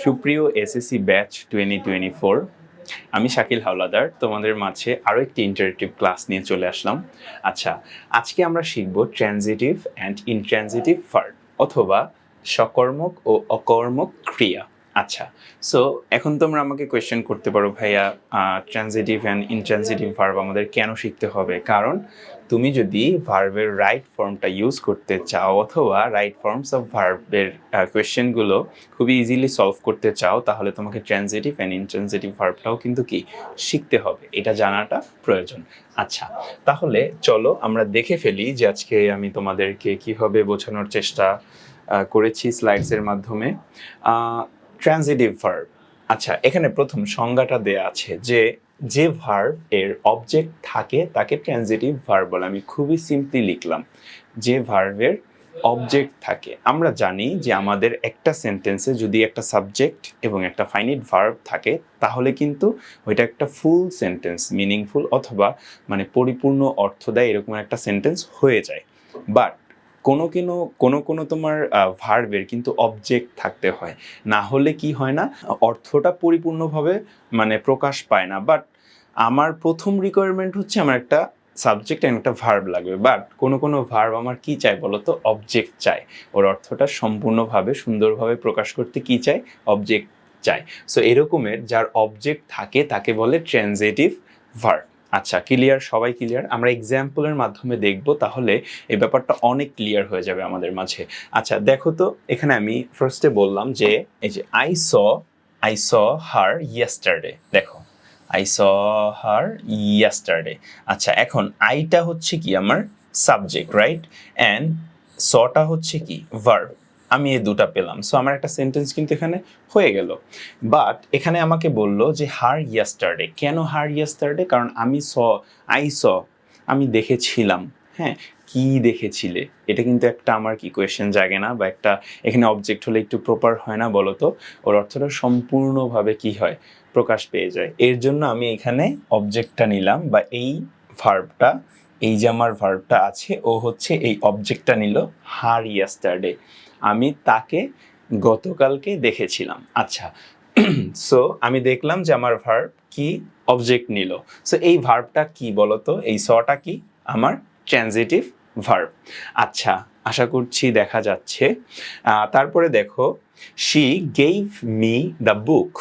সুপ্রিয় SSC batch 2024, আমি শাকিল হাওলাদার তোমাদের মাঝে আরও একটি ইন্টারেক্টিভ ক্লাস নিয়ে চলে আসলাম। আচ্ছা, আজকে আমরা শিখব ট্রানজিটিভ অ্যান্ড ইনট্রানজিটিভ ভার্ব অথবা সকর্মক ও অকর্মক ক্রিয়া। আচ্ছা, সো এখন তোমরা আমাকে কোয়েশ্চেন করতে পারো, ভাইয়া ট্রানজিটিভ অ্যান্ড ইনট্রানজিটিভ ভার্ব আমাদের কেন শিখতে হবে? কারণ তুমি যদি ভার্বের রাইট ফর্মটা ইউজ করতে চাও অথবা রাইট ফর্মস অফ ভার্বের কোয়েশ্চেনগুলো খুবই ইজিলি সলভ করতে চাও, তাহলে তোমাকে ট্রানজিটিভ অ্যান্ড ইনট্রানজিটিভ ভার্বটাও কিন্তু কি শিখতে হবে, এটা জানাটা প্রয়োজন। আচ্ছা, তাহলে চলো আমরা দেখে ফেলি যে আজকে আমি তোমাদেরকে কিভাবে বোঝানোর চেষ্টা করেছি স্লাইডসের মাধ্যমে। ট্রানজিটিভ ভার্ব, আচ্ছা এখানে প্রথম সংজ্ঞাটা দেয়া আছে যে ভার্ব এর অবজেক্ট থাকে তাকে ট্রানজিটিভ ভার্ব বলে। আমি খুবই সিম্পলি লিখলাম, যে ভার্বের অবজেক্ট থাকে। আমরা জানি যে আমাদের একটা সেন্টেন্সে যদি একটা সাবজেক্ট এবং একটা ফাইনিট ভার্ব থাকে তাহলে কিন্তু ওইটা একটা ফুল সেন্টেন্স, মিনিংফুল অথবা মানে পরিপূর্ণ অর্থ দেয় এরকম একটা সেন্টেন্স হয়ে যায়। বাট কোনো তোমার ভার্বের কিন্তু অবজেক্ট থাকতে হয়, না হলে কি হয় না, অর্থটা পরিপূর্ণভাবে মানে প্রকাশ পায় না। বাট আমার প্রথম রিকোয়ারমেন্ট হচ্ছে আমার একটা সাবজেক্ট অ্যান্ড একটা ভার্ব লাগবে। বাট কোনো ভার্ব আমার কি চাই বলো তো? অবজেক্ট চাই। ওর অর্থটা সম্পূর্ণভাবে সুন্দরভাবে প্রকাশ করতে কি চাই? অবজেক্ট চাই। সো এরকমের যার অবজেক্ট থাকে তাকে বলে ট্রানজিটিভ ভার্ব। আচ্ছা, ক্লিয়ার? সবাই ক্লিয়ার? আমরা এক্সাম্পলের মাধ্যমে দেখব, তাহলে এই ব্যাপারটা অনেক ক্লিয়ার হয়ে যাবে আমাদের মাঝে। আচ্ছা দেখো তো, এখানে আমি ফার্স্টে বললাম যে এই যে আই স হার ইয়েস্টারডে। দেখো, আই স হার ইয়েস্টারডে। আচ্ছা, এখন আইটা হচ্ছে কি আমার সাবজেক্ট, রাইট? অ্যান্ড সটা হচ্ছে কি ভার্ব। আমি এই দুটা পেলাম, সো আমার একটা সেন্টেন্স কিন্তু এখানে হয়ে গেল। বাট এখানে আমাকে বলল যে হার ইয়েস্টারডে। কেন হার ইয়েস্টারডে? কারণ আই স আমি দেখেছিলাম। হ্যাঁ, কি দেখেছিলে? এটা কিন্তু একটা আমার কি কোয়েশ্চেন জাগে না, বা একটা এখানে অবজেক্ট হলে একটু প্রপার হয় না বলো তো? ওর অর্থটা সম্পূর্ণভাবে কি হয়? প্রকাশ পেয়ে যায়। এর জন্য আমি এখানে অবজেক্টটা নিলাম, বা এই ভার্বটা, এই যে আমার ভার্বটা আছে ও হচ্ছে এই অবজেক্টটা নিল হার ইয়েস্টারডে। আমি তাকে গতকালকে দেখেছিলাম। আচ্ছা, সো আমি দেখলাম যে আমার ভার্ব কি অবজেক্ট নিল। সো এই ভার্বটা কি বলতো? এই সটা কি? আমার ট্রানজিটিভ ভার্ব। আচ্ছা, আশা করছি দেখা যাচ্ছে। তারপরে দেখো, she গেইভ me the book.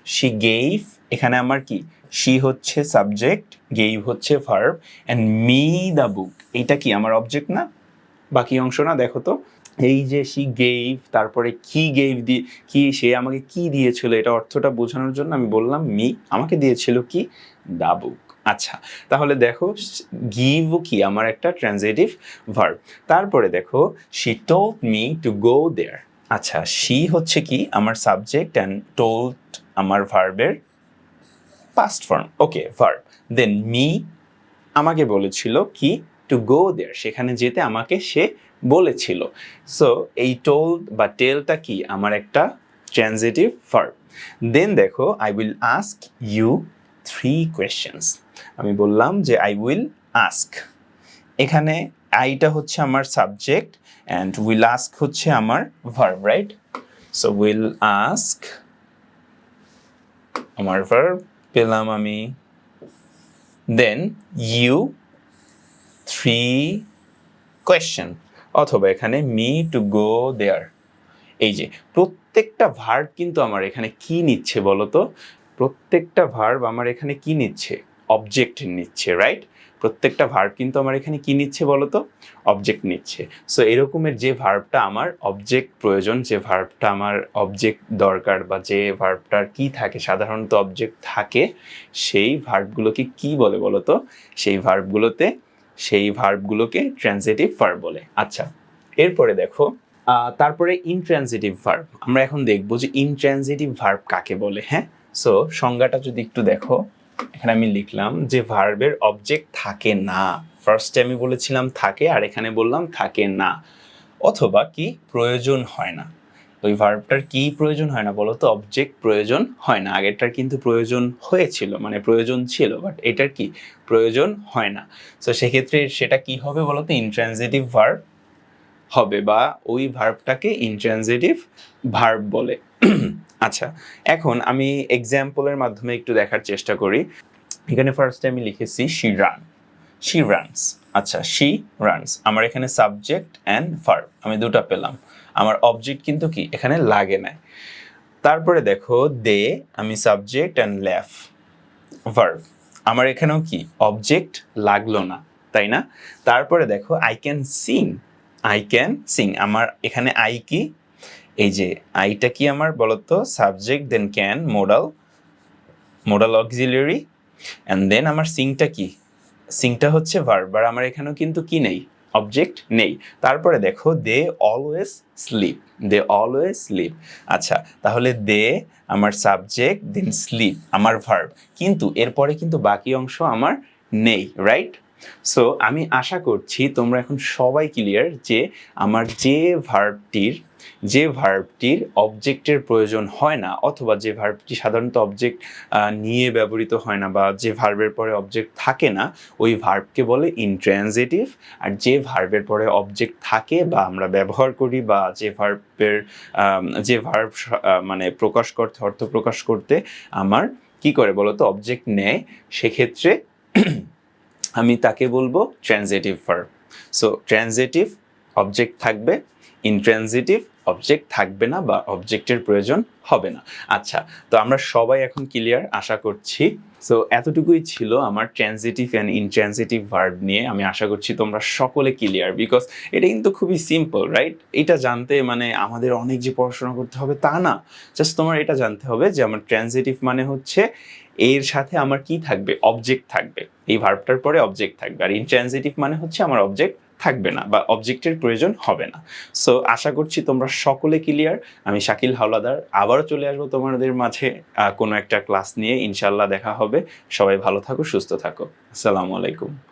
She গেইভ, এখানে আমার কি? শি হচ্ছে সাবজেক্ট, গেইভ হচ্ছে verb, and me the book, এইটা কি আমার অবজেক্ট না? বাকি অংশ না? দেখো তো, এই যে শি গেইভ, তারপরে কি গেইভ কি সে আমাকে কি দিয়েছিল, এটা অর্থটা বোঝানোর জন্য আমি বললাম মি, আমাকে দিয়েছিল কি? The book. আচ্ছা, তাহলে দেখো গিভ কি আমার একটা ট্রানজিটিভ ভার্ব। তারপরে দেখো, she told me to go there. আচ্ছা, শি হচ্ছে কি আমার সাবজেক্ট, অ্যান্ড টোল্ড আমার ভার্বের পাস্ট ফর্ম, ওকে, ভার্ব। দেন মি আমাকে বলেছিল কি? টু গো দেয়ার, সেখানে যেতে আমাকে সে বলেছিল। সো এই টোল্ড বা টেলটা কি? আমার একটা ট্রানজিটিভ ভার্ব। দেন দেখো, I will ask you 3 questions. আমি বললাম যে আই উইল আস্ক, এখানে আইটা হচ্ছে আমার সাবজেক্ট অ্যান্ড উইল আস্ক হচ্ছে আমার verb, right? So will ask আমার ভার্ব পেলাম আমি। দেন ইউ 3 কোয়েশ্চেন, অথবা এখানে মি টু গো দেয়ার। এই যে প্রত্যেকটা ভার্ব কিন্তু আমার এখানে কি নিচ্ছে বলতো? প্রত্যেকটা ভার্ব আমার এখানে কি নিচ্ছে? অবজেক্ট নিচ্ছে, রাইট? প্রত্যেকটা ভার্ব কিন্তু আমার এখানে কি নিচ্ছে বলতো? অবজেক্ট নিচ্ছে। সো এরকমের যে ভার্বটা আমার অবজেক্ট প্রয়োজন, যে ভার্বটা আমার অবজেক্ট দরকার, বা যে ভার্বটার কি থাকে, সাধারণত অবজেক্ট থাকে, সেই ভার্বগুলোকে কি বলে বলতো? সেই ভার্বগুলোকে ট্রানজিটিভ ভার্ব বলে। আচ্ছা, এরপরে দেখো, তারপরে ইনট্রানজিটিভ ভার্ব। আমরা এখন দেখবো যে ইনট্রানজিটিভ ভার্ব কাকে বলে। হ্যাঁ, সো সংজ্ঞাটা যদি একটু দেখো, এখানে আমি লিখলাম যে ভার্বের অবজেক্ট থাকে না। ফার্স্টে আমি বলেছিলাম থাকে, আর এখানে বললাম থাকে না, অথবা কি প্রয়োজন হয় না। ওই ভার্বটার কি প্রয়োজন হয় না বলো তো? অবজেক্ট প্রয়োজন হয় না। আগেরটার কিন্তু প্রয়োজন হয়েছিল, মানে প্রয়োজন ছিল, বাট এটার কি প্রয়োজন হয় না। সো সেক্ষেত্রে সেটা কি হবে বলো তো? ইনট্রানজিটিভ ভার্ব হবে, বা ওই ভার্বটাকে ইনট্রানজিটিভ ভার্ব বলে। আচ্ছা, এখন আমি এক্সাম্পলের মাধ্যমে একটু দেখার চেষ্টা করি। এখানে ফার্স্টে আমি লিখেছি শি রানস। আচ্ছা, শি রানস, আমার এখানে সাবজেক্ট অ্যান্ড ভার্ব আমি দুটো পেলাম। আমার অবজেক্ট কিন্তু কি এখানে লাগে নাই। তারপরে দেখো দে, আমি সাবজেক্ট অ্যান্ড ল্যাফ ভার্ব, আমার এখানেও কি অবজেক্ট লাগলো না, তাই না? তারপরে দেখো আই ক্যান সিং, আমার এখানে আই কি, এই যে আইটা কি আমার বলতো, subject then can modal auxiliary, and then আমার সিংটা কি, সিংটা হচ্ছে ভার্ব, আর আমার এখানেও কিন্তু কি নেই, অবজেক্ট নেই। তারপরে দেখো দে অলওয়েজ স্লিপ। আচ্ছা, তাহলে দে আমার সাবজেক্ট দেন স্লিপ আমার ভার্ব, কিন্তু এরপরে কিন্তু বাকি অংশ আমার নেই, রাইট? সো আমি আশা করছি তোমরা এখন সবাই ক্লিয়ার যে আমার যে ভার্বটির অবজেক্টের প্রয়োজন হয় না, অথবা যে ভার্বটি সাধারণত অবজেক্ট নিয়ে ব্যবহৃত হয় না, বা যে ভার্বের পরে অবজেক্ট থাকে না, ওই ভার্বকে বলে ইনট্রানজিটিভ। আর যে ভার্বের পরে অবজেক্ট থাকে বা আমরা ব্যবহার করি, বা যে ভার্ব মানে অর্থ প্রকাশ করতে আমার কি করে বলতো, অবজেক্ট নেয়, সেক্ষেত্রে আমি তাকে বলবো transitive verb. So transitive object থাকবে, ইনট্রানজিটিভ অবজেক্ট থাকবে না বা অবজেক্টের প্রয়োজন হবে না। আচ্ছা, তো আমরা সবাই এখন ক্লিয়ার আশা করছি। সো এতটুকুই ছিল আমার ট্রানজিটিভ অ্যান্ড ইনট্রানজিটিভ ভার্ব নিয়ে। আমি আশা করছি তোমরা সকলে ক্লিয়ার, বিকজ এটা কিন্তু খুবই সিম্পল, রাইট? এটা জানতে মানে আমাদের অনেক যে পড়াশোনা করতে হবে তা না, জাস্ট তোমার এটা জানতে হবে যে আমার ট্রানজিটিভ মানে হচ্ছে এর সাথে আমার কি থাকবে, অবজেক্ট থাকবে, এই ভার্বটার পরে অবজেক্ট থাকবে। আর ইনট্রানজিটিভ মানে হচ্ছে আমার অবজেক্ট থাকবে না বা অবজেক্টের প্রয়োজন হবে না। সো আশা করছি তোমরা সকলে ক্লিয়ার। আমি শাকিল হাওলাদার আবারও চলে আসবো তোমাদের মাঝে কোনো একটা ক্লাস নিয়ে, ইনশাল্লাহ দেখা হবে। সবাই ভালো থাকো, সুস্থ থাকো। আসসালামু আলাইকুম।